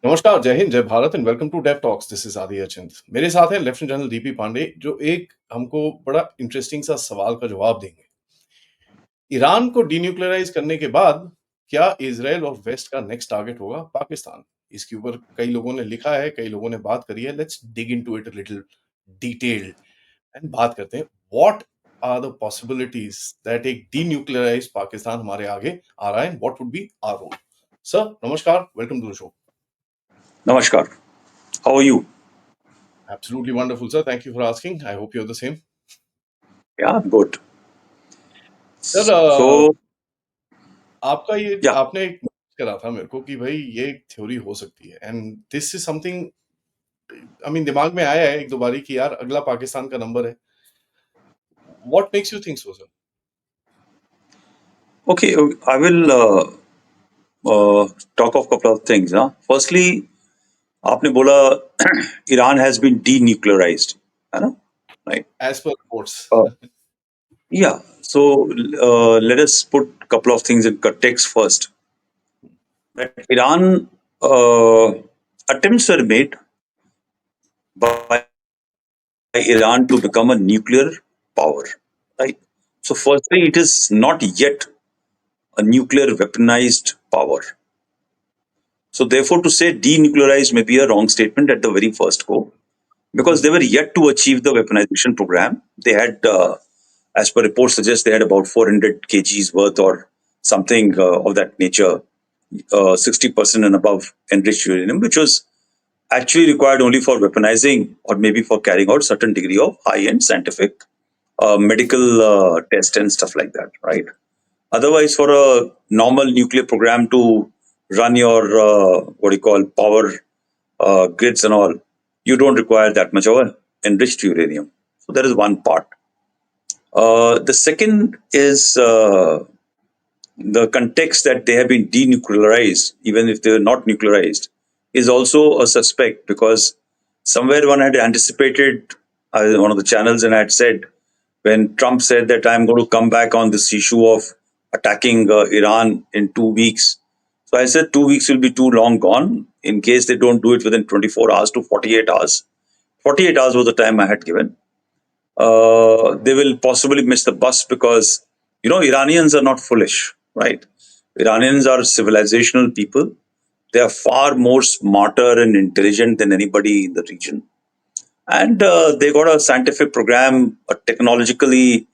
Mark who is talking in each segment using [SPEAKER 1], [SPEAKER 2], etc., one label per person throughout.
[SPEAKER 1] नमस्कार, जय हिंद, जय Bharat and welcome to Dev talks. This is Aadi Achint. मेरे साथ है लेफ्टिनेंट जनरल डीपी पांडे, जो एक हमको बड़ा इंटरेस्टिंग सा सवाल का जवाब देंगे। ईरान को डीन्यूक्लियराइज करने के बाद क्या इजराइल और वेस्ट का नेक्स्ट टारगेट होगा पाकिस्तान? इसके ऊपर कई लोगों ने लिखा है, कई लोगों ने बात करी है। Let's dig into it a little detailed and बात करते हैं। What are the possibilities that एक डीन्यूक्लियराइज पाकिस्तान हमारे आगे आ रहा है, what would be our role? Sir, नमस्कार, welcome to the show.
[SPEAKER 2] Namaskar. How are you?
[SPEAKER 1] Absolutely wonderful, sir. Thank you for asking. I hope you're the same.
[SPEAKER 2] Yeah, I'm good.
[SPEAKER 1] Sir,
[SPEAKER 2] So,
[SPEAKER 1] आपका ये
[SPEAKER 2] yeah,
[SPEAKER 1] आपने एक करा था मेरे को कि भाई ये एक थ्योरी हो सकती है and this is something, I mean, दिमाग में आया है एक दो बारी कि यार अगला पाकिस्तान का नंबर है। What makes you think so, sir?
[SPEAKER 2] okay, I will talk of a couple of things. Huh? Firstly, आपने बोला Iran has been denuclearized, है ना? Right?
[SPEAKER 1] As per reports.
[SPEAKER 2] Uh, yeah. So let us put a couple of things in context first. That Iran attempts were made by Iran to become a nuclear power, right? So firstly, it is not yet a nuclear weaponized power. So therefore, to say denuclearized may be a wrong statement at the very first go, because they were yet to achieve the weaponization program. They had, as per reports suggest, they had about 400 kgs worth or something of that nature, 60% and above enriched uranium, which was actually required only for weaponizing or maybe for carrying out certain degree of high-end scientific, medical test and stuff like that, right? Otherwise, for a normal nuclear program to run your what do you call power grids and all, you don't require that much of an enriched uranium. So that is one part. The second is the context that they have been denuclearized, even if they were not nuclearized, is also a suspect, because somewhere one had anticipated, one of the channels, and I had said, when Trump said that I'm going to come back on this issue of attacking Iran in 2 weeks. So I said 2 weeks will be too long gone in case they don't do it within 24 hours to 48 hours. 48 hours was the time I had given. They will possibly miss the bus because, Iranians are not foolish, right? Iranians are civilizational people. They are far more smarter and intelligent than anybody in the region. And they got a scientific program, a technologically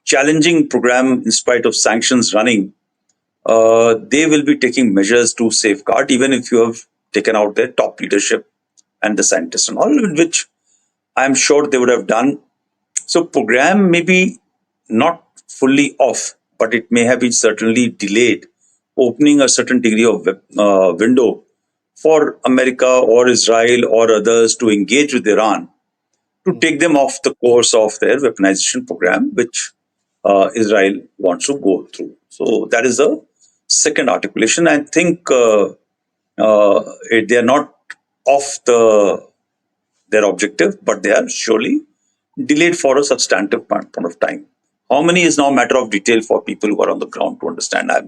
[SPEAKER 2] challenging program in spite of sanctions running. They will be taking measures to safeguard, even if you have taken out their top leadership and the scientists and all, which I'm sure they would have done. So program may be not fully off, but it may have been certainly delayed, opening a certain degree of window for America or Israel or others to engage with Iran to take them off the course of their weaponization program, which Israel wants to go through. So that is the second articulation. I think they are not off their objective, but they are surely delayed for a substantive point of time. How many is now a matter of detail for people who are on the ground to understand. I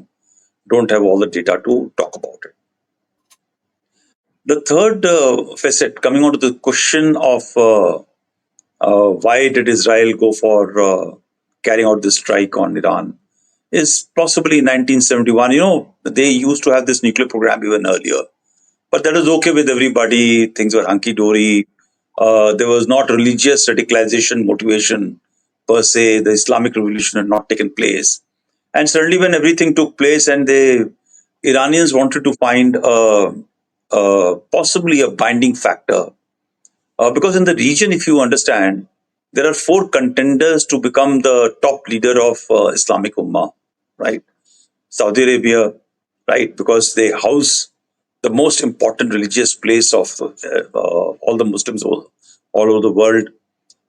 [SPEAKER 2] don't have all the data to talk about it. The third facet, coming on to the question of why did Israel go for carrying out this strike on Iran, is possibly 1971. They used to have this nuclear program even earlier, but that was okay with everybody. Things were hunky dory. There was not religious radicalization motivation per se. The Islamic Revolution had not taken place, and suddenly when everything took place, and the Iranians wanted to find possibly a binding factor, because in the region, if you understand, there are four contenders to become the top leader of Islamic Ummah, right? Saudi Arabia, right? Because they house the most important religious place of all the Muslims all over the world.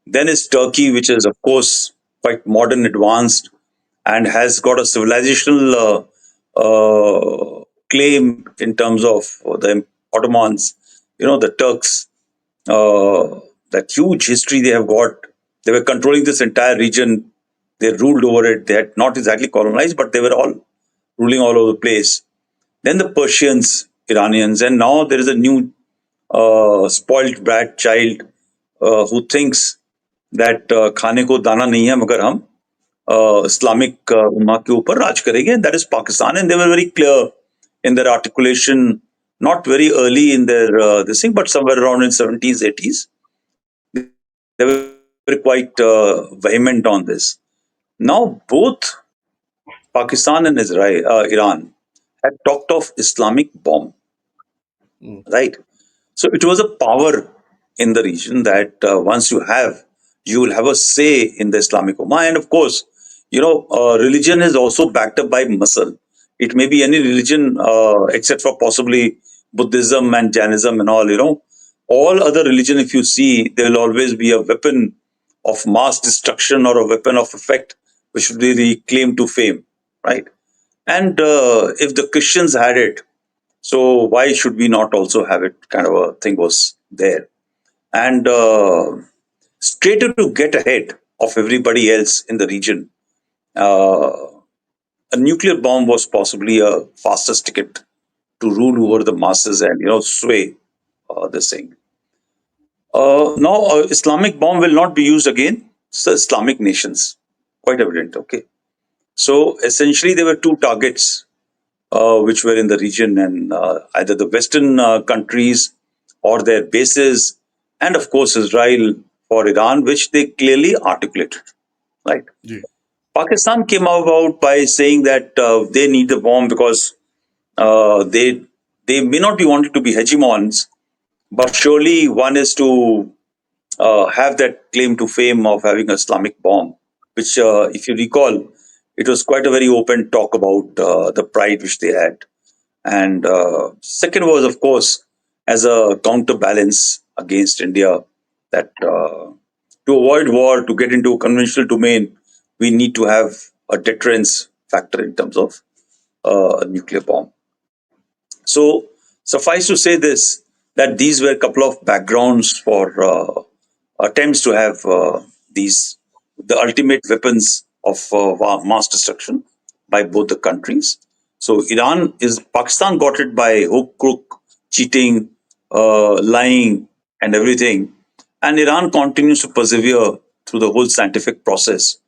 [SPEAKER 2] Then is Turkey, which is, of course, quite modern, advanced, and has got a civilizational claim in terms of the Ottomans, the Turks, that huge history they have got. They were controlling this entire region. They ruled over it. They had not exactly colonized, but they were all ruling all over the place. Then the Persians, Iranians, and now there is a new spoilt brat child who thinks that खाने को दाना नहीं है मगर हम Islamic उम्मा के ऊपर राज करेंगे, and that is Pakistan. And they were very clear in their articulation, not very early in their this thing, but somewhere around in 70s, 80s. They were quite vehement on this. Now both Pakistan and Iran had talked of Islamic bomb,
[SPEAKER 1] Mm.
[SPEAKER 2] right? So it was a power in the region that once you will have a say in the Islamic Ummah. And of course, religion is also backed up by muscle. It may be any religion except for possibly Buddhism and Jainism and all. All other religion, if you see, there will always be a weapon of mass destruction or a weapon of effect, which would be the claim to fame, right? And if the Christians had it, so why should we not also have it? Kind of a thing was there. And straight to get ahead of everybody else in the region, uh, a nuclear bomb was possibly a fastest ticket to rule over the masses and sway this thing. Now, Islamic bomb will not be used again. So Islamic nations, quite evident. Okay, so essentially there were two targets which were in the region, and either the Western countries or their bases, and of course Israel for Iran, which they clearly articulated. Right.
[SPEAKER 1] Ji.
[SPEAKER 2] Pakistan came about by saying that they need the bomb because they may not be wanted to be hegemons, but surely one is to have that claim to fame of having an Islamic bomb, which, if you recall, it was quite a very open talk about the pride which they had. And second was, of course, as a counterbalance against India, that to avoid war, to get into a conventional domain, we need to have a deterrence factor in terms of a nuclear bomb. So, suffice to say this, that these were a couple of backgrounds for attempts to have the ultimate weapons of mass destruction by both the countries. So Pakistan got it by hook, crook, cheating, lying, and everything, and Iran continues to persevere through the whole scientific process,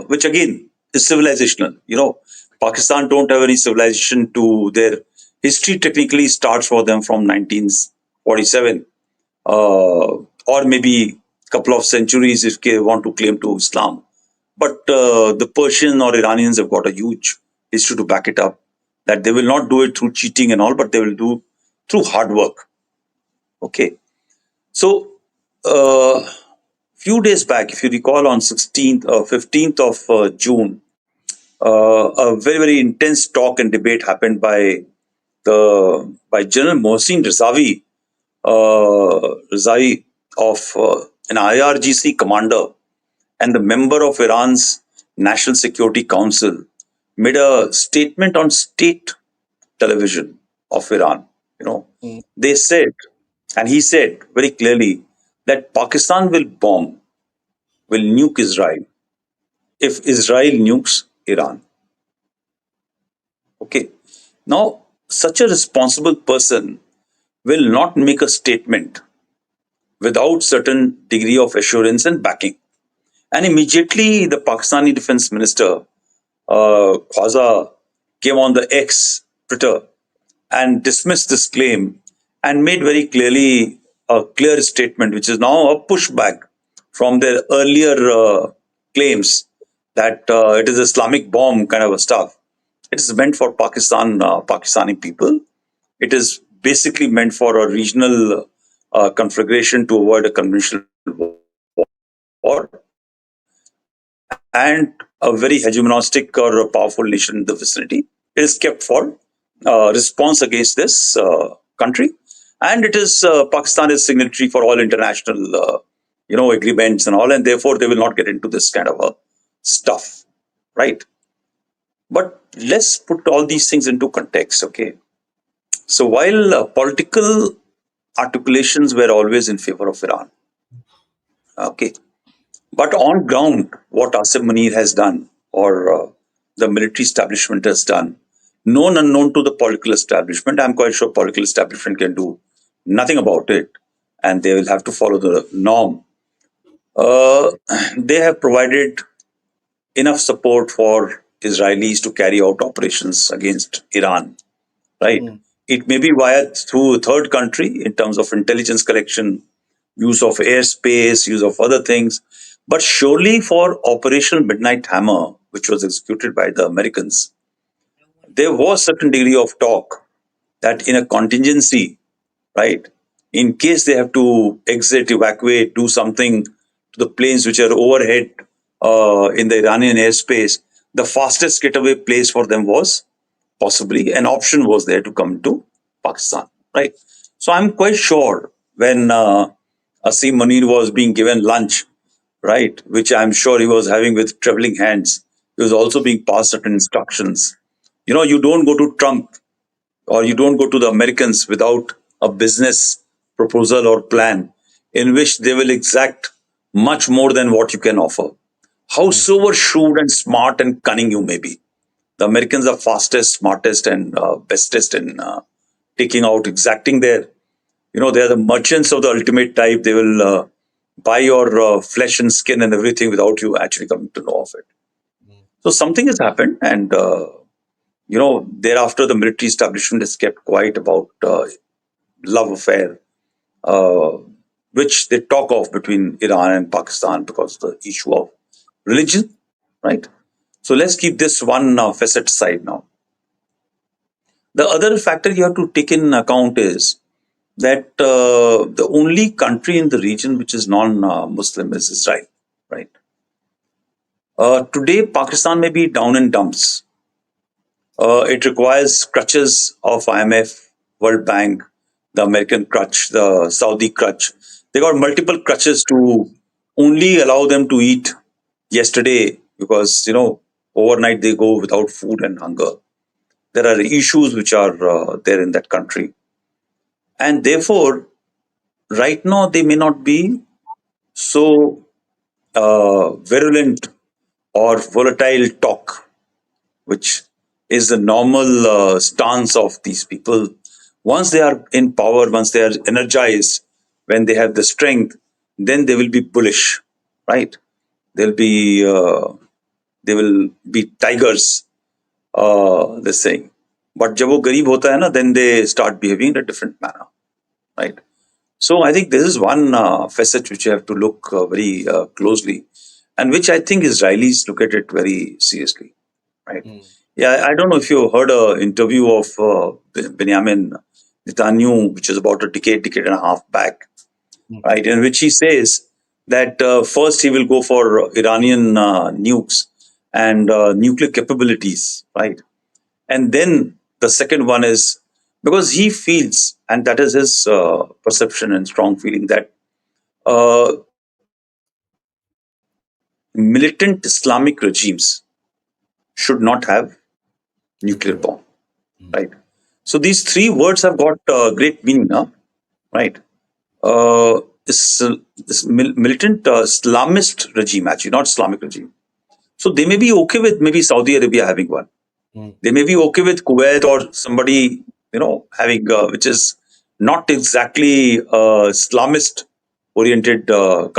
[SPEAKER 2] which again is civilizational. Pakistan don't have any civilization to their history. Technically, starts for them from 1947 or maybe a couple of centuries if they want to claim to Islam. But the Persian or Iranians have got a huge history to back it up, that they will not do it through cheating and all, but they will do through hard work. Okay. So, few days back, if you recall, on 16th or 15th of June, a very, very intense talk and debate happened by General Mohsin Rizai of an IRGC commander and the member of Iran's National Security Council, made a statement on state television of Iran.
[SPEAKER 1] Mm.
[SPEAKER 2] They said, and he said very clearly that Pakistan will nuke Israel if Israel nukes Iran. Okay. Now, such a responsible person will not make a statement without certain degree of assurance and backing. And immediately the Pakistani defense minister, Khwaza, came on the X Twitter and dismissed this claim and made very clearly a clear statement, which is now a pushback from their earlier claims that it is Islamic bomb kind of a stuff. It is meant for Pakistani people. It is basically meant for a regional configuration to avoid a conventional war and a very hegemonistic or a powerful nation in the vicinity. It is kept for response against this country, and it is Pakistan is signatory for all international agreements and all, and therefore they will not get into this kind of a stuff, right? But let's put all these things into context, okay? So while political articulations were always in favor of Iran, okay, but on ground, what Asim Munir has done or the military establishment has done, known unknown to the political establishment. I'm quite sure political establishment can do nothing about it, and they will have to follow the norm. Uh, they have provided enough support for Israelis to carry out operations against Iran, right?
[SPEAKER 1] mm,
[SPEAKER 2] It may be via through a third country in terms of intelligence collection, use of airspace, use of other things, but surely for Operation Midnight Hammer, which was executed by the Americans, there was certain degree of talk that in a contingency, right, in case they have to exit, evacuate, do something to the planes which are overhead in the Iranian airspace, the fastest getaway place for them was possibly an option was there to come to Pakistan, right? So I'm quite sure when Asim Munir was being given lunch, right, which I'm sure he was having with trembling hands, he was also being passed certain instructions. You don't go to Trump or you don't go to the Americans without a business proposal or plan in which they will exact much more than what you can offer.
[SPEAKER 1] mm,
[SPEAKER 2] Howsoever shrewd and smart and cunning you may be, the Americans are fastest, smartest, and bestest in taking out, exacting their, they are the merchants of the ultimate type. They will buy your flesh and skin and everything without you actually coming to know of it.
[SPEAKER 1] mm,
[SPEAKER 2] So something has happened, and thereafter the military establishment has kept quiet about love affair, uh, which they talk of between Iran and Pakistan because of the issue of religion, right? So let's keep this one facet aside now. The other factor you have to take in account is that the only country in the region which is non-Muslim is Israel, right? Today, Pakistan may be down in dumps. It requires crutches of IMF, World Bank, the American crutch, the Saudi crutch. They got multiple crutches to only allow them to eat yesterday because, overnight they go without food and hunger. There are issues which are there in that country. And therefore, right now, they may not be so virulent or volatile talk, which is the normal stance of these people. Once they are in power, once they are energized, when they have the strength, then they will be bullish, right? They'll be they will be tigers. This saying. But जब वो गरीब होता है ना, then they start behaving in a different manner, right? So I think this is one facet which you have to look very closely, and which I think Israelis look at it very seriously, right?
[SPEAKER 1] mm,
[SPEAKER 2] Yeah, I don't know if you heard an interview of Benjamin Netanyahu, which is about a decade and a half back,
[SPEAKER 1] mm,
[SPEAKER 2] right, in which he says that first he will go for Iranian nukes and nuclear capabilities, right, and then the second one is because he feels, and that is his perception and strong feeling that uh, militant Islamic regimes should not have nuclear
[SPEAKER 1] nuclear.
[SPEAKER 2] bomb,
[SPEAKER 1] Mm,
[SPEAKER 2] right? So these three words have got great meaning now, right? This militant Islamist regime, actually, not Islamic regime. So they may be okay with maybe Saudi Arabia having one.
[SPEAKER 1] mm,
[SPEAKER 2] They may be okay with Kuwait or somebody, having which is not exactly Islamist oriented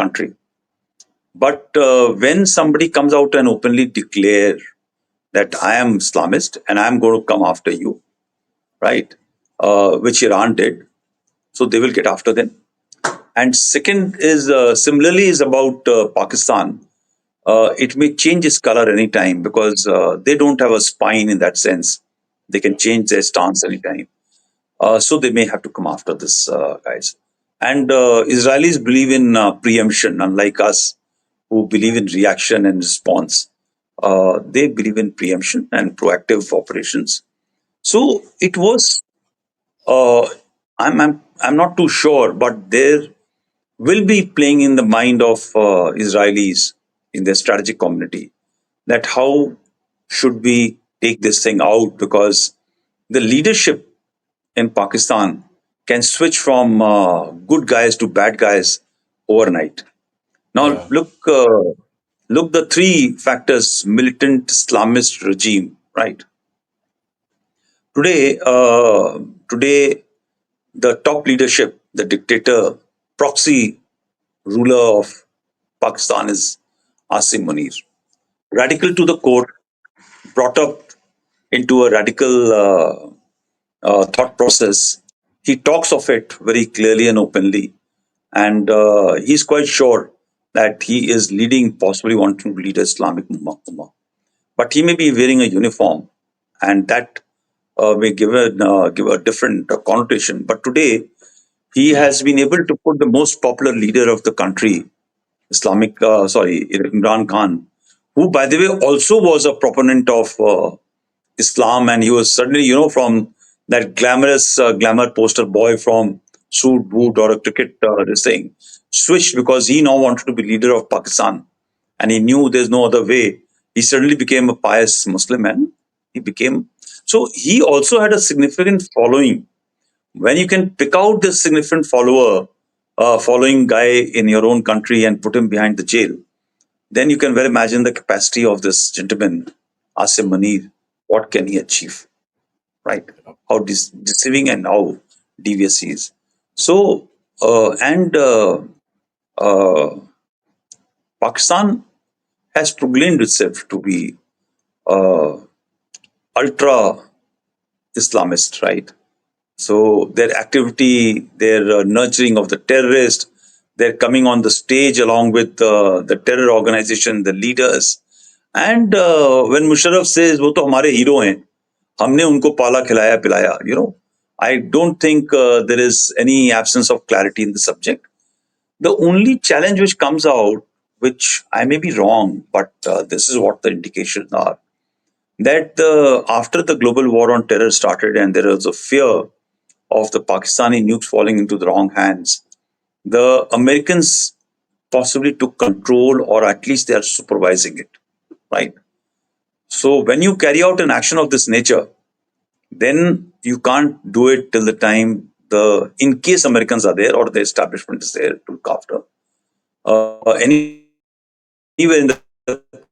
[SPEAKER 2] country. But when somebody comes out and openly declare that I am Islamist and I'm going to come after you, right? Which Iran did, so they will get after them. And second is similarly is about Pakistan. It may change its color anytime because they don't have a spine in that sense. They can change their stance anytime. So they may have to come after this guys. And Israelis believe in preemption, unlike us who believe in reaction and response. They believe in preemption and proactive operations. So it was. Uh, I'm not too sure, but there will be playing in the mind of Israelis in their strategic community that how should we take this thing out because the leadership in Pakistan can switch from good guys to bad guys overnight. Now
[SPEAKER 1] yeah.
[SPEAKER 2] look the three factors: militant Islamist regime, right? Today, today the top leadership, the dictator, proxy ruler of Pakistan is Asim Munir. Radical to the core, brought up into a radical thought process. He talks of it very clearly and openly, and he's quite sure that he is leading, possibly wanting to lead Islamic Ummah. But he may be wearing a uniform, and that may give a different connotation. But today, he has been able to put the most popular leader of the country, Imran Khan, who, by the way, also was a proponent of Islam, and he was suddenly, from that glamorous glamour poster boy from Suit Boot or a cricket this thing, switched because he now wanted to be leader of Pakistan, and he knew there's no other way. He suddenly became a pious Muslim, and he became so. He also had a significant following. When you can pick out this significant following guy in your own country and put him behind the jail, then you can well imagine the capacity of this gentleman, Asim Munir. What can he achieve? Right? How deceiving and how devious he is. So, and uh, Pakistan has proclaimed itself to be uh, ultra Islamist, right? So their activity, their nurturing of the terrorists, they're coming on the stage along with the terror organization, the leaders. And when Musharraf says, "वो तो हमारे hero हैं, हमने उनको पाला खिलाया पिलाया," I don't think there is any absence of clarity in the subject. The only challenge which comes out, which I may be wrong, but this is what the indications are, that after the global war on terror started and there was a fear of the Pakistani nukes falling into the wrong hands, the Americans possibly took control, or at least they are supervising it, right? So when you carry out an action of this nature, then you can't do it till the time in case Americans are there or the establishment is there to look after. Anywhere in the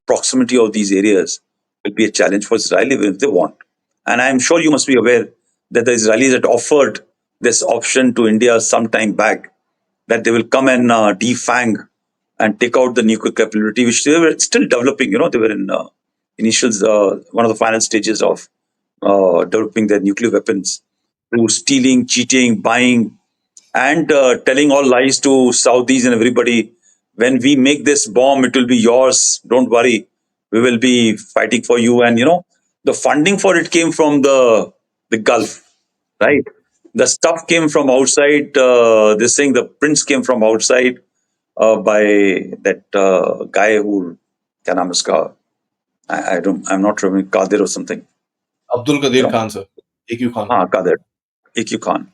[SPEAKER 2] proximity of these areas will be a challenge for Israel even if they want. And I'm sure you must be aware that the Israelis had offered this option to India some time back, that they will come and defang and take out the nuclear capability, which they were still developing. They were in initial, one of the final stages of developing their nuclear weapons through stealing, cheating, buying, and telling all lies to Saudis and everybody. When we make this bomb, it will be yours. Don't worry, we will be fighting for you. And the funding for it came from the Gulf, right? The stuff came from outside. This thing, the prints came from outside by that guy who, क्या नाम है उसका? I don't, I'm not remembering, Kadir or something.
[SPEAKER 1] Abdul
[SPEAKER 2] You
[SPEAKER 1] Qadir
[SPEAKER 2] know,
[SPEAKER 1] Khan, sir. AQ Khan.
[SPEAKER 2] Kadir, AQ Khan.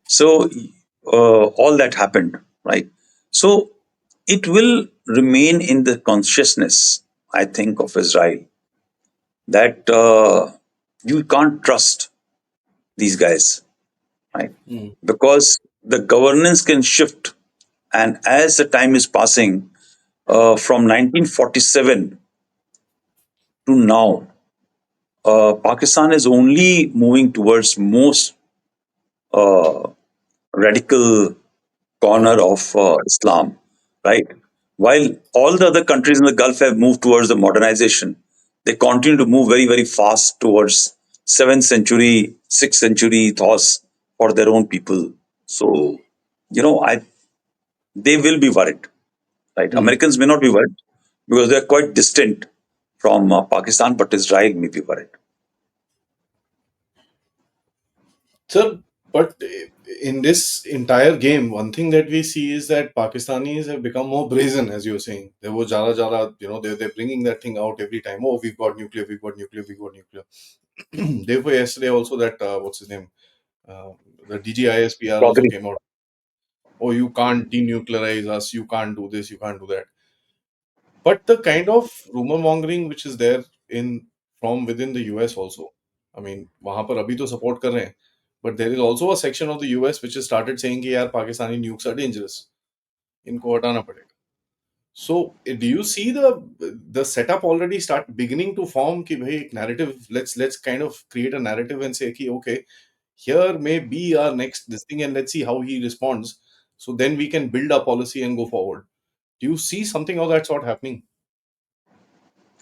[SPEAKER 2] So all that happened, right? So it will remain in the consciousness, I think, of Israel that you can't trust these guys, right? Because the governance can shift, and as the time is passing, from 1947 to now, Pakistan is only moving towards most uh, radical corner of Islam, right? While all the other countries in the Gulf have moved towards the modernization, they continue to move very, very fast towards 7th century, 6th century thoughts for their own people. So, I they will be worried, right? Americans may not be worried because they are quite distant from Pakistan, but Israel may be worried.
[SPEAKER 1] Sir, but in this entire game, one thing that we see is that Pakistanis have become more brazen, as you're saying. They were jala, they're bringing that thing out every time. Oh, we've got nuclear, we've got nuclear, we've got nuclear. Therefore, yesterday also that, what's his name? Uh, the DGISPR also
[SPEAKER 2] Progress.
[SPEAKER 1] came out. Oh, you can't denuclearize us, you can't do this, you can't do that. But the kind of rumor mongering which is there in from within the US also. I mean, वहाँ पर अभी तो support कर रहे हैं. But there is also a section of the US which has started saying कि यार Pakistani nukes are dangerous. इनको हटाना पड़ेगा. So, do you see the setup already start beginning to form? Ki bhai, narrative. Let's kind of create a narrative and say, ki, okay, here may be our next this thing, and let's see how he responds. So then we can build a policy and go forward. Do you see something of that sort happening?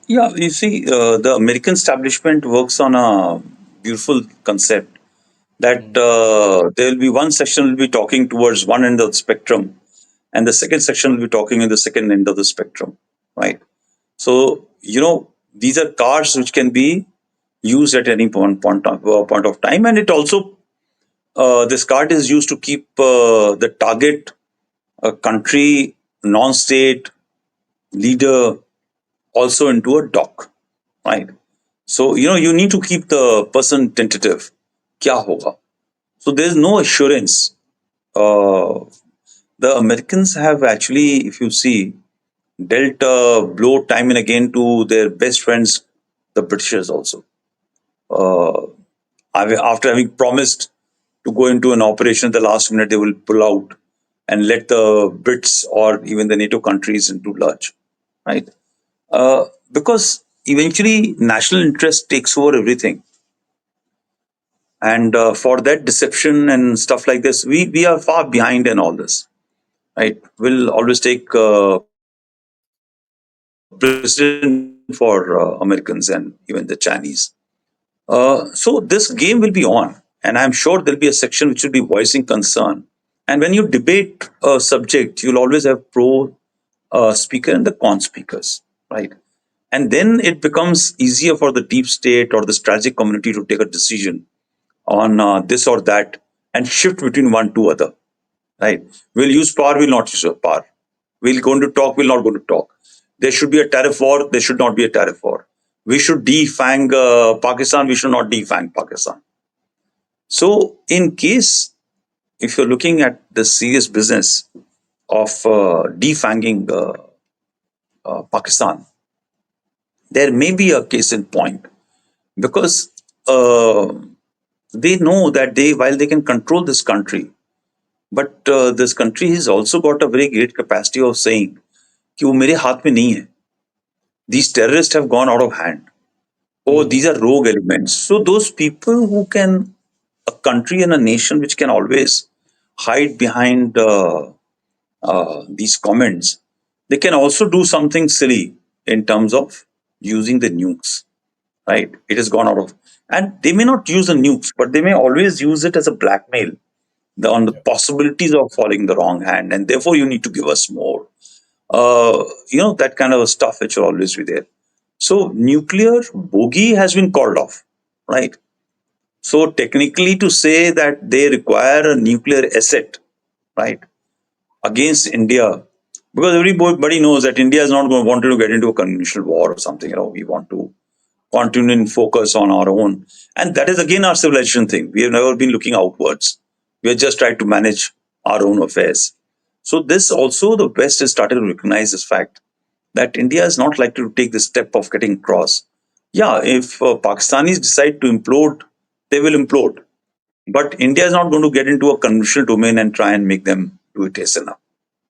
[SPEAKER 2] Yeah, you see, the American establishment works on a beautiful concept that
[SPEAKER 1] Mm,
[SPEAKER 2] there will be one section will be talking towards one end of the spectrum, and the second section will be talking in the second end of the spectrum, right? So these are cards which can be used at any point of time, and it also this card is used to keep the target country, non-state leader also into a dock, right? So you need to keep the person tentative. Kya hoga? So there's no assurance. Uh, the Americans have actually, if you see, dealt a blow time and again to their best friends, the Britishers also. Uh, After having promised to go into an operation at the last minute, they will pull out and let the Brits or even the NATO countries into lurch, right? Because eventually national interest takes over everything, and for that deception and stuff like this, we are far behind in all this, right? We'll always take precedent for Americans and even the Chinese. So this game will be on, and I'm sure there'll be a section which will be voicing concern. And when you debate a subject, you'll always have pro speaker and the con speakers, right? And then it becomes easier for the deep state or the strategic community to take a decision on this or that and shift between one to other, right? We'll use power, we'll not use power. We'll going to talk, we'll not going to talk. There should be a tariff war, there should not be a tariff war. We should defang Pakistan, we should not defang Pakistan. So, in case if you're looking at the serious business of defanging Pakistan, there may be a case in point because uh, they know that while they can control this country, but this country has also got a very great capacity of saying कि वो मेरे हाथ में नहीं है. These terrorists have gone out of hand. Oh, these
[SPEAKER 1] mhm.
[SPEAKER 2] are rogue elements. So those people who can, a country and a nation which can always hide behind these comments, they can also do something silly in terms of using the nukes, right? It has gone out of, and they may not use the nukes, but they may always use it as a blackmail on the
[SPEAKER 1] Yeah.
[SPEAKER 2] possibilities of falling in the wrong hand, and therefore you need to give us more. That kind of stuff which will always be there. So nuclear bogey has been called off, right? So technically, to say that they require a nuclear asset, right, against India, because everybody knows that India is not going to want to get into a conventional war or something. We want to continue and focus on our own, and that is again our civilization thing. We have never been looking outwards. We have just tried to manage our own affairs. So this also the West has started to recognize this fact that India is not likely to take the step of getting across. Yeah, if Pakistanis decide to implode, they will implode. But India is not going to get into a conventional domain and try and make them do it hasten up,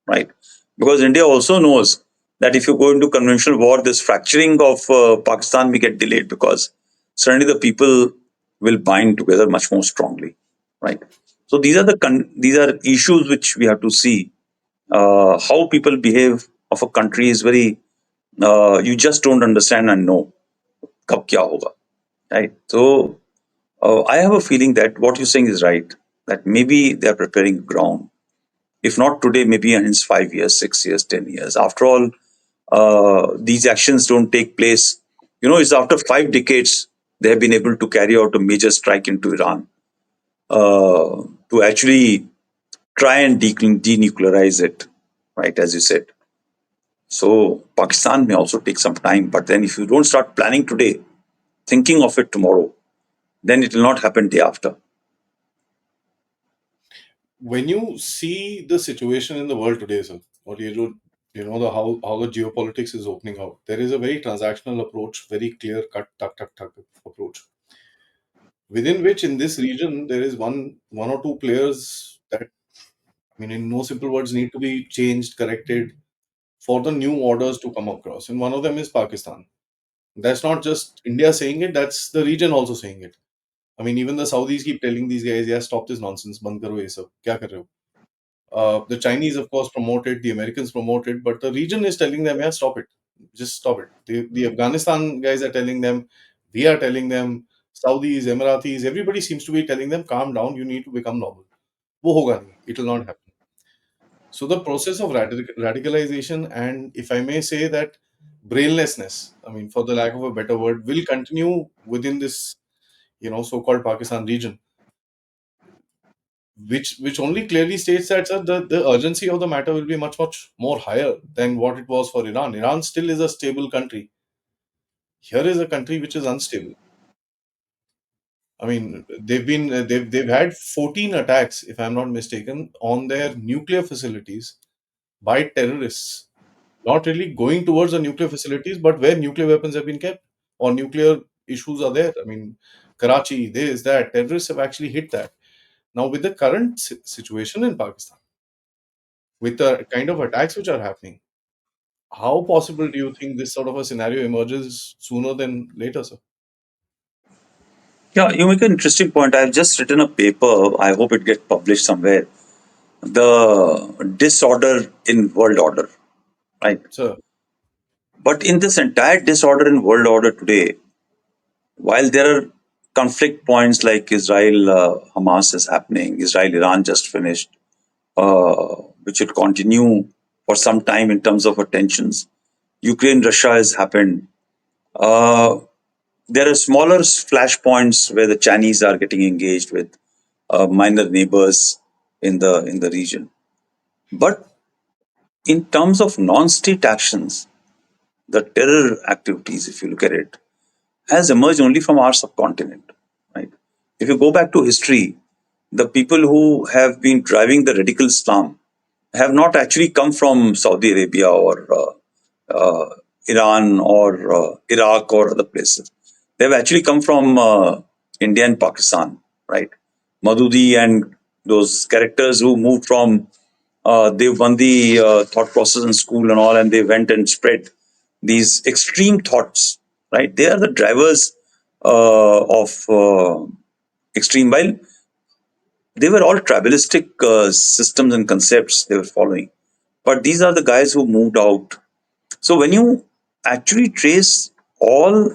[SPEAKER 2] right? Because India also knows that if you go into conventional war, this fracturing of Pakistan may get delayed because suddenly the people will bind together much more strongly, right? So these are issues which we have to see. How people behave of a country is very you just don't understand and know kab kya hoga, right? So I have a feeling that what you're saying is right. That maybe they're preparing ground. If not today, maybe in 5 years, 6 years, 10 years. After all, these actions don't take place. It's after 5 decades they have been able to carry out a major strike into Iran to actually try and denuclearize it, right? As you said. So Pakistan may also take some time, but then if you don't start planning today, thinking of it tomorrow, then it will not happen day after.
[SPEAKER 1] When you see the situation in the world today, sir, or the how the geopolitics is opening out, there is a very transactional approach, very clear cut, tuck, tuck, tuck approach, within which in this region there is one or two players that, I mean, in no simple words, need to be changed, corrected, for the new orders to come across, and one of them is Pakistan. That's not just India saying it, that's the region also saying it. I mean, even the Saudis keep telling these guys, yeah, stop this nonsense, band karo ye sab, kya kar rahe ho? The Chinese, of course, promote it, the Americans promote it, but the region is telling them, yeah, stop it. Just stop it. The Afghanistan guys are telling them, we are telling them, Saudis, Emiratis, everybody seems to be telling them, calm down, you need to become normal. वो होगा नहीं. It will not happen. So the process of radicalization, and if I may say that brainlessness, I mean, for the lack of a better word, will continue within this, so-called Pakistan region, which only clearly states that, sir, the urgency of the matter will be much, much more higher than what it was for Iran. Iran still is a stable country. Here is a country which is unstable. I mean, they've had 14 attacks, if I'm not mistaken, on their nuclear facilities by terrorists. Not really going towards the nuclear facilities, but where nuclear weapons have been kept or nuclear issues are there. I mean, Karachi, this, that, terrorists have actually hit that. Now, with the current situation in Pakistan, with the kind of attacks which are happening, how possible do you think this sort of a scenario emerges sooner than later, sir?
[SPEAKER 2] Yeah, you make an interesting point. I've just written a paper. I hope it gets published somewhere. The disorder in world order, right?
[SPEAKER 1] Sir,
[SPEAKER 2] But in this entire disorder in world order today, while there are conflict points like Israel Hamas is happening, Israel Iran just finished, which will continue for some time in terms of tensions. Ukraine Russia has happened. Uh, there are smaller flashpoints where the Chinese are getting engaged with minor neighbors in the region. But in terms of non-state actions, the terror activities, if you look at it, has emerged only from our subcontinent. Right? If you go back to history, the people who have been driving the radical Islam have not actually come from Saudi Arabia or Iran or Iraq or other places. They've actually come from India and Pakistan, right? Madudi and those characters who moved from, they won the thought process in school and all, and they went and spread these extreme thoughts, right? They are the drivers of extreme, while they were all tribalistic systems and concepts they were following. But these are the guys who moved out. So when you actually trace all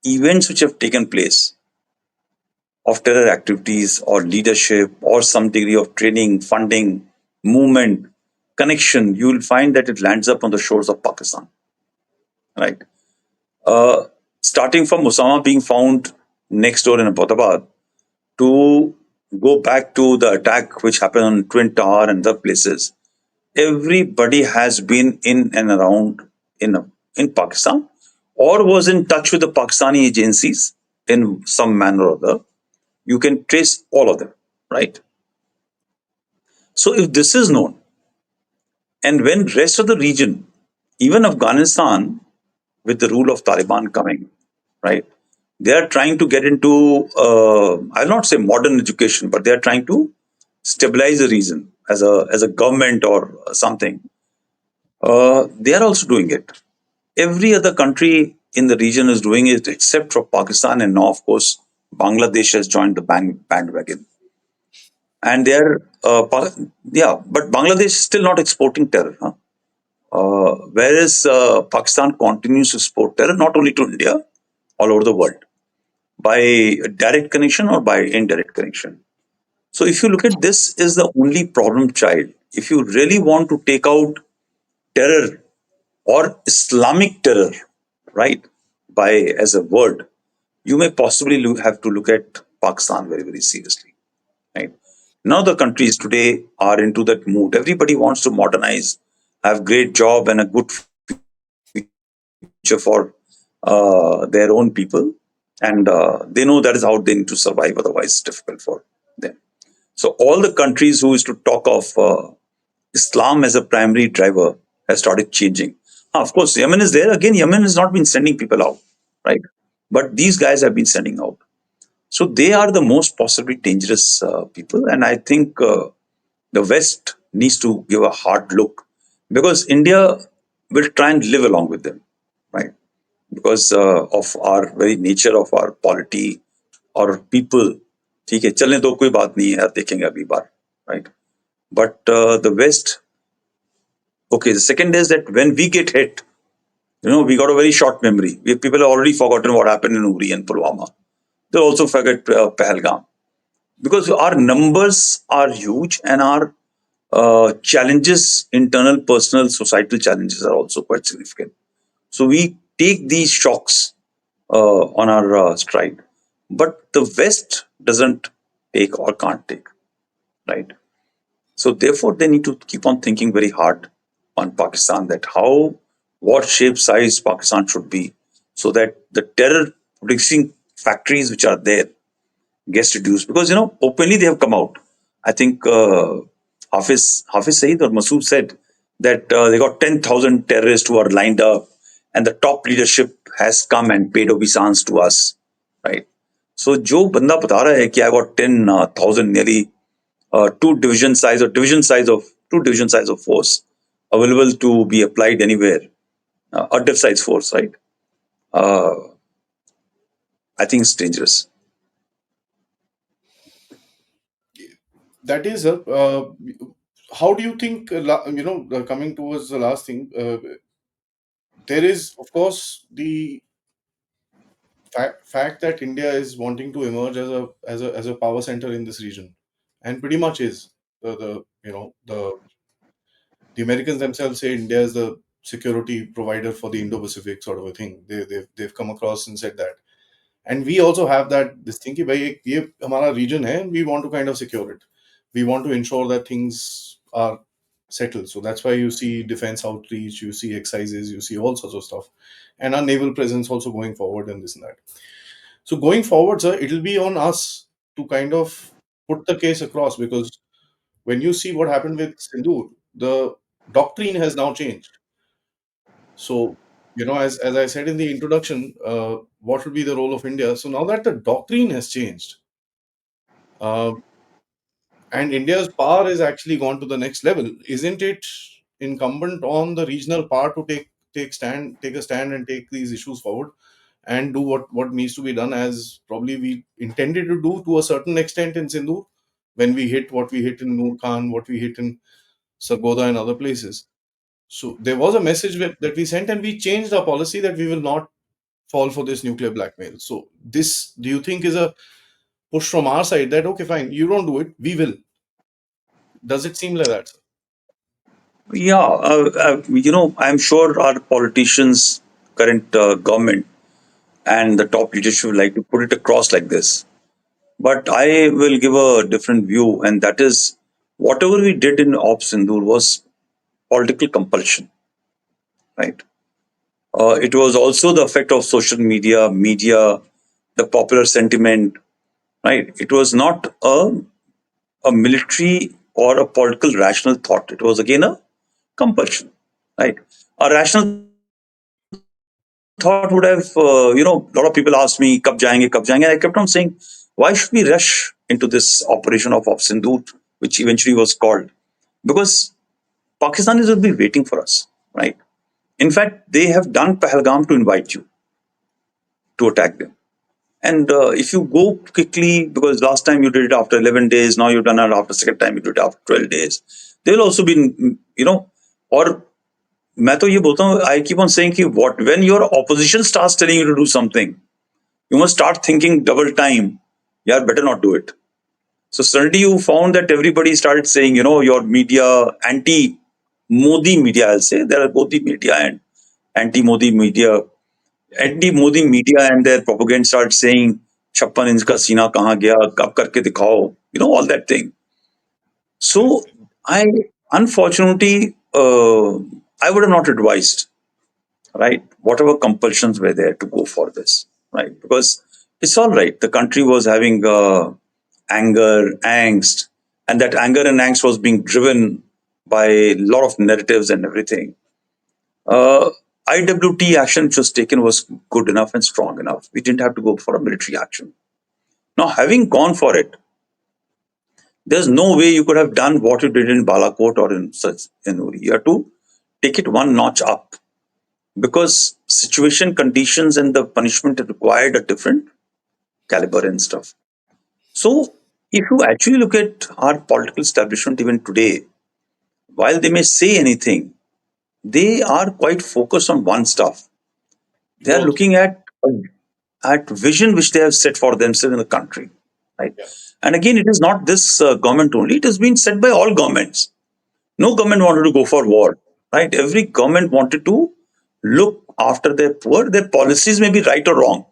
[SPEAKER 2] events which have taken place of terror activities or leadership or some degree of training, funding, movement, connection, you will find that it lands up on the shores of Pakistan, right? Uh, Starting from Osama being found next door in Abbottabad to go back to the attack which happened on Twin Tower and other places, everybody has been in and around in Pakistan or was in touch with the Pakistani agencies in some manner or other. You can trace all of them, right? So if this is known, and when rest of the region, even Afghanistan, with the rule of Taliban coming, right, they are trying to get into, I'll not say modern education, but they are trying to stabilize the region as a government or something. They are also doing it. Every other country in the region is doing it except for Pakistan, and now, of course, Bangladesh has joined the bandwagon. And they're, yeah, but Bangladesh is still not exporting terror. Huh? Whereas Pakistan continues to export terror not only to India, all over the world, by direct connection or by indirect connection. So if you look at this is the only problem child. If you really want to take out terror or Islamic terror, right, by as a word, you may possibly have to look at Pakistan very, very seriously, right? Now the countries today are into that mood. Everybody wants to modernize, have great job and a good future for their own people, and they know that is how they need to survive. Otherwise, it's difficult for them. So all the countries who used to talk of Islam as a primary driver has started changing. Of course, Yemen is there. Again, Yemen has not been sending people out, right? But these guys have been sending out. So they are the most possibly dangerous people. And I think the West needs to give a hard look because India will try and live along with them, right? Because of our very nature of our polity or people. ठीक है चलने दो कोई बात नहीं है यार देखेंगे अगली बार, right? But the West, okay. The second is that when we get hit, we got a very short memory. People have already forgotten what happened in Uri and Pulwama. They'll also forget Pahalgam because our numbers are huge and our challenges, internal, personal, societal challenges are also quite significant. So we take these shocks on our stride. But the West doesn't take or can't take, right? So therefore, they need to keep on thinking very hard on Pakistan that what shape, size Pakistan should be, so that the terror producing factories which are there gets reduced. Because openly they have come out. I think Hafiz Saeed or Masood said that they got 10,000 terrorists who are lined up, and the top leadership has come and paid obeisance to us, right? So जो बंदा बता रहा है कि I got 10,000 nearly two division size of force available to be applied anywhere, a div size force, right? Uh, I think it's dangerous.
[SPEAKER 1] That is, how do you think, coming towards the last thing, there is, of course, the fact that India is wanting to emerge as a power center in this region, and pretty much is the Americans themselves say India is the security provider for the Indo-Pacific sort of a thing. They've come across and said that, and we also have that this thing कि भाई ये हमारा region है, and we want to kind of secure it. We want to ensure that things are settled. So that's why you see defense outreach, you see exercises, you see all sorts of stuff, and our naval presence also going forward and this and that. So going forward, sir, it'll be on us to kind of put the case across, because when you see what happened with Sindhu, the doctrine has now changed. So, as I said in the introduction, what would be the role of India? So now that the doctrine has changed, uh, and India's power has actually gone to the next level, isn't it incumbent on the regional power to take a stand and take these issues forward and do what needs to be done, as probably we intended to do to a certain extent in Sindhu, when we hit what we hit in Noor Khan, what we hit in Sargodha and other places. So there was a message that we sent, and we changed our policy that we will not fall for this nuclear blackmail. So this, do you think, is a push from our side that, okay, fine, you don't do it, we will? Does it seem like that, sir?
[SPEAKER 2] Yeah, I'm sure our politicians, current government, and the top leadership would like to put it across like this. But I will give a different view, and that is whatever we did in Ops Sindoor was political compulsion, right? It was also the effect of social media, the popular sentiment, right? It was not a military or a political rational thought. It was again a compulsion, right? A rational thought would have, a lot of people asked me, kab jayenge? I kept on saying, why should we rush into this operation of Sindoor, which eventually was called? Because Pakistanis will be waiting for us, right? In fact, they have done Pahalgam to invite you to attack them. And if you go quickly, because last time you did it after 11 days, now you've done it after second time, you did it after 12 days. They'll also be, or मैं तो ये बोलता हूँ, I keep on saying कि when your opposition starts telling you to do something, you must start thinking double time. Yeah, better not do it. So suddenly you found that everybody started saying, your media, anti-Modi media, I'll say, there are both the media and anti-Modi media. Anti-Modi media and their propaganda started saying, 56 inch का सीना कहाँ गया, कब करके दिखाओ, all that thing.
[SPEAKER 1] Right.
[SPEAKER 2] So I, unfortunately, I would have not advised, right? Whatever compulsions were there to go for this, right? Because it's all right. The country was having anger, angst, and that anger and angst was being driven by a lot of narratives and everything. Uh, IWT action which was taken was good enough and strong enough. We didn't have to go for a military action. Now, having gone for it, there's no way you could have done what you did in Balakot or in Uri. You have to take it one notch up, because situation, conditions, and the punishment required a different caliber and stuff. So, if you actually look at our political establishment even today, while they may say anything, they are quite focused on one stuff. They are
[SPEAKER 1] Growth.
[SPEAKER 2] looking at vision which they have set for themselves in the country, right?
[SPEAKER 1] Yeah.
[SPEAKER 2] And again, it is not this government only; it has been set by all governments. No government wanted to go for war, right? Every government wanted to look after their poor. Their policies may be right or wrong,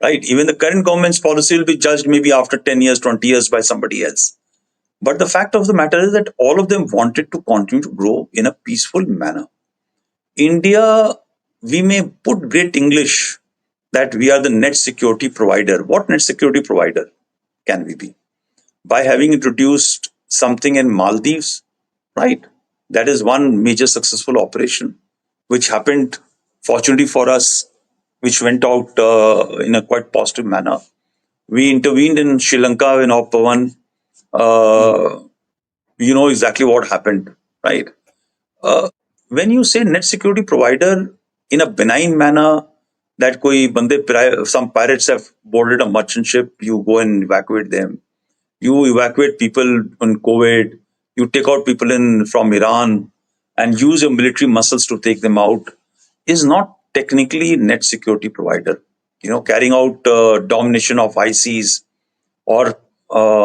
[SPEAKER 2] right? Even the current government's policy will be judged maybe after 10 years, 20 years by somebody else. But the fact of the matter is that all of them wanted to continue to grow in a peaceful manner. India, we may put great English that we are the net security provider. What net security provider can we be? By having introduced something in Maldives, right? That is one major successful operation which happened, fortunately for us, which went out in a quite positive manner. We intervened in Sri Lanka in Op Pavan.
[SPEAKER 1] Mm.
[SPEAKER 2] Uh, you know exactly what happened, right? Uh, when you say net security provider in a benign manner, that some pirates have boarded a merchant ship, you go and evacuate them. You evacuate people on COVID. You take out people in from Iran and use your military muscles to take them out. Is not technically net security provider. You know, carrying out domination of ICs or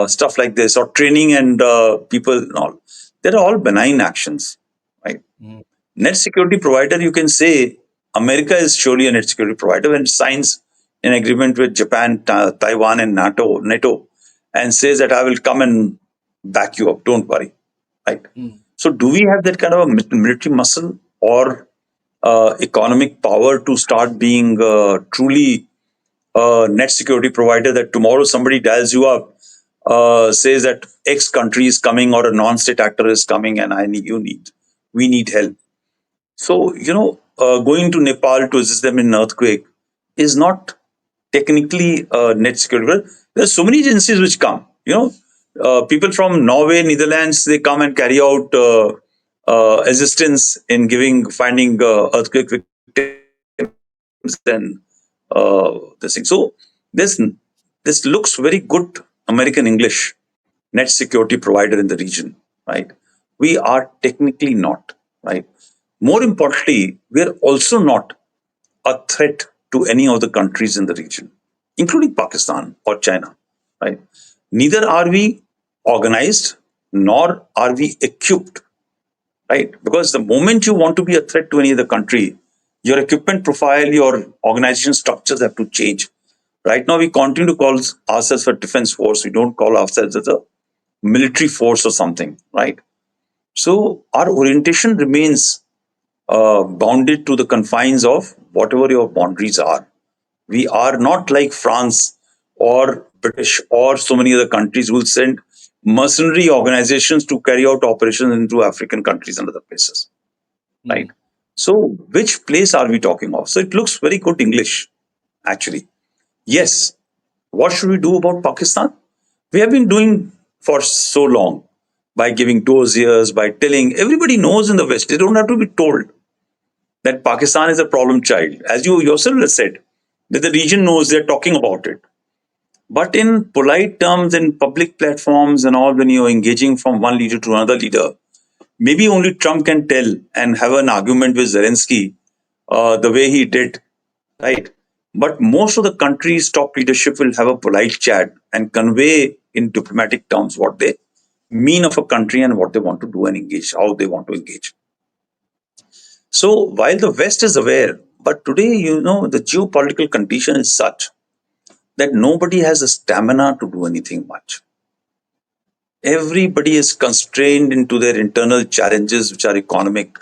[SPEAKER 2] stuff like this, or training and people and all. They're all benign actions, right?
[SPEAKER 1] Mm.
[SPEAKER 2] Net security provider, you can say America is surely a net security provider when it signs an agreement with Japan, Taiwan, and NATO, and says that I will come and back you up. Don't worry, right?
[SPEAKER 1] Mm.
[SPEAKER 2] So, do we have that kind of a military muscle or economic power to start being truly net security provider that tomorrow somebody dials you up, says that X country is coming or a non-state actor is coming and we need help. So, going to Nepal to assist them in an earthquake is not technically net security. But there's so many agencies which come, people from Norway, Netherlands, they come and carry out assistance in finding earthquake victims and this thing. So this this looks very good American English net security provider in the region, right? We are technically not, right? More importantly, we are also not a threat to any of the countries in the region, including Pakistan or China, right? Neither are we organized nor are we equipped, right? Because the moment you want to be a threat to any other country, your equipment profile, your organization structures have to change. Right now, we continue to call ourselves a defense force. We don't call ourselves as a military force or something, right? So our orientation remains bounded to the confines of whatever your boundaries are. We are not like France or British or so many other countries who will send mercenary organizations to carry out operations into African countries and other places, right?
[SPEAKER 1] Mm.
[SPEAKER 2] So, which place are we talking of? So, it looks very good English, actually. Yes, what should we do about Pakistan? We have been doing for so long by giving dossiers, by telling everybody knows in the West, they don't have to be told that Pakistan is a problem child. As you yourself have said, that the region knows they're talking about it. But in polite terms, in public platforms and all, when you're engaging from one leader to another leader, maybe only Trump can tell and have an argument with Zelensky the way he did, right? But most of the country's top leadership will have a polite chat and convey in diplomatic terms what they mean of a country and what they want to do and engage, how they want to engage. So while the West is aware, but today, the geopolitical condition is such that nobody has the stamina to do anything much. Everybody is constrained into their internal challenges, which are economic,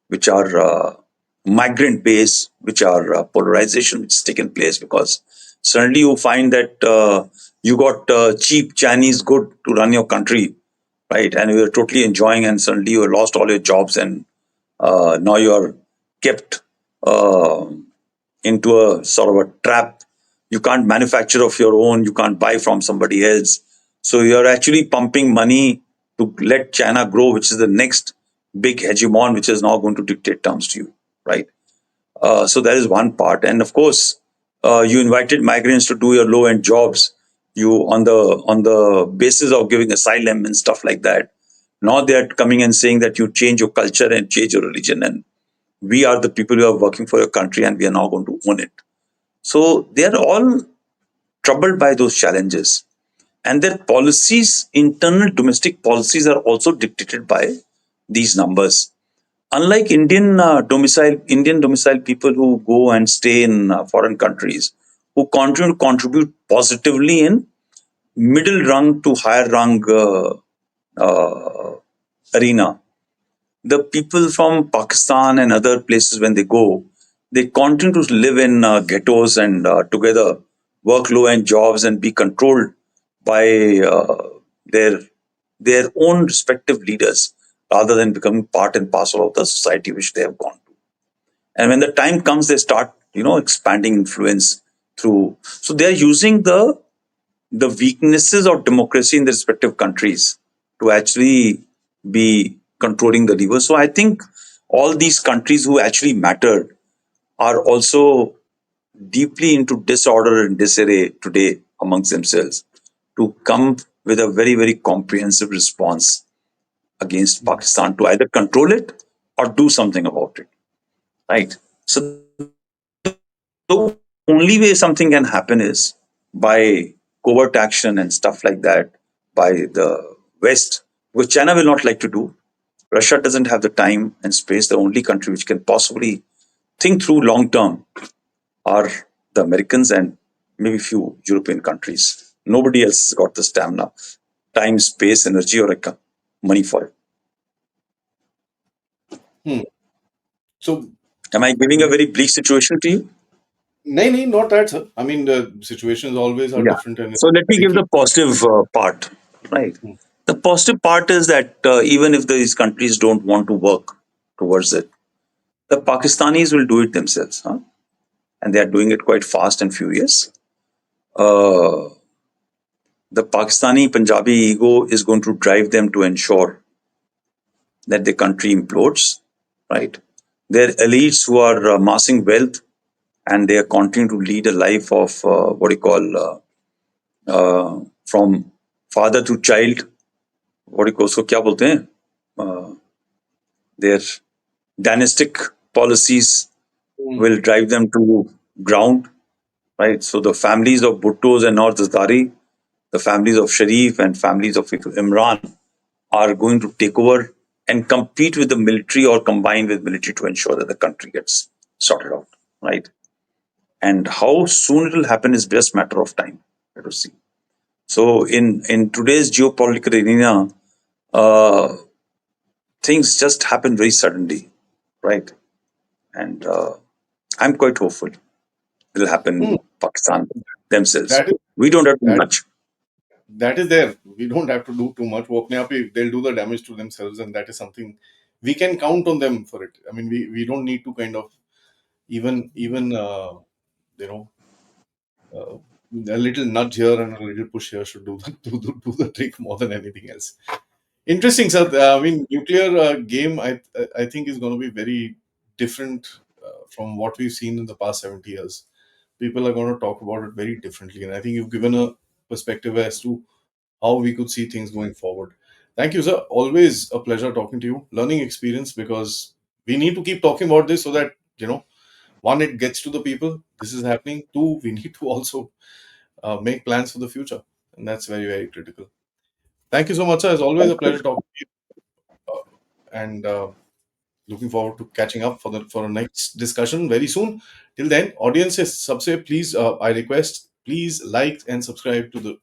[SPEAKER 2] which are migrant based, which are polarization, which has taken place because suddenly you find that you got cheap Chinese good to run your country, right? And you are totally enjoying, and suddenly you have lost all your jobs, and now you are kept uh, into a sort of a trap. You can't manufacture of your own, you can't buy from somebody else. So you're actually pumping money to let China grow, which is the next big hegemon, which is now going to dictate terms to you, right? So that is one part. And of course, you invited migrants to do your low end jobs. You on the basis of giving asylum and stuff like that. Now they are coming and saying that you change your culture and change your religion, and we are the people who are working for your country, and we are now going to own it. So they are all troubled by those challenges, and their policies, internal domestic policies, are also dictated by these numbers. Unlike Indian domicile people who go and stay in foreign countries, who continue to contribute positively in middle rung to higher rung uh, arena, the people from Pakistan and other places, when they go, they continue to live in ghettos and together work low end jobs and be controlled by their their own respective leaders, rather than becoming part and parcel of the society which they have gone to. And when the time comes, they start, expanding influence through. So they are using the weaknesses of democracy in the respective countries to actually be controlling the lever. So I think all these countries who actually mattered are also deeply into disorder and disarray today amongst themselves, to come with a very, very comprehensive response against Pakistan to either control it or do something about it. Right. So the only way something can happen is by covert action and stuff like that by the West, which China will not like to do. Russia doesn't have the time and space. The only country which can possibly think through long term are the Americans and maybe few European countries. Nobody else has got the stamina, time, space, energy, or money for it.
[SPEAKER 1] Hmm. So,
[SPEAKER 2] Am I giving a very bleak situation to you?
[SPEAKER 1] no, not that, sir. I mean, the situations always are
[SPEAKER 2] Yeah.
[SPEAKER 1] different and
[SPEAKER 2] So let me give
[SPEAKER 1] tricky.
[SPEAKER 2] the positive part. Right.
[SPEAKER 1] Hmm.
[SPEAKER 2] The positive part is that even if these countries don't want to work towards it, the Pakistanis will do it themselves, huh? And they are doing it quite fast and furious. Uh, the Pakistani Punjabi ego is going to drive them to ensure that the country implodes, right? They're elites who are amassing wealth, and they are continuing to lead a life of what do you call from father to child. What do you call, so क्या बोलते हैं? Their dynastic policies
[SPEAKER 1] Hmm.
[SPEAKER 2] will drive them to ground, right? So the families of Bhuttos and North Zardari, the families of Sharif and families of Imran are going to take over and compete with the military or combine with military to ensure that the country gets sorted out, right? And how soon it will happen is just matter of time. Let us see. So in today's geopolitical arena, uh, things just happen very suddenly, right? And I'm quite hopeful it'll happen
[SPEAKER 1] Hmm.
[SPEAKER 2] in Pakistan themselves.
[SPEAKER 1] That is
[SPEAKER 2] We don't have to do
[SPEAKER 1] that
[SPEAKER 2] much.
[SPEAKER 1] that is there. We don't have to do too much. वो अपने आप ही they'll do the damage to themselves, and that is something we can count on them for it. I mean, we don't need to kind of even you know uh, a little nudge here and a little push here should do the do the trick more than anything else. Interesting, sir. I mean, nuclear game. I think is going to be very different from what we've seen in the past 70 years. People are going to talk about it very differently, and I think you've given a perspective as to how we could see things going forward. Thank you, sir. Always a pleasure talking to you. Learning experience because we need to keep talking about this so that one, it gets to the people. This is happening. Two, we need to also make plans for the future, and that's very, very critical. Thank you so much, sir. It's always a pleasure talking to you, and looking forward to catching up for the next discussion very soon. Till then, audience is subscribe. Please, I request please like and subscribe to the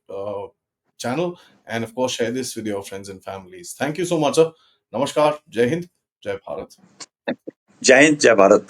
[SPEAKER 1] channel, and of course share this with your friends and families. Thank you so much, sir. Namaskar. Jai Hind. Jai Bharat.
[SPEAKER 2] Jai Hind, Jai Bharat.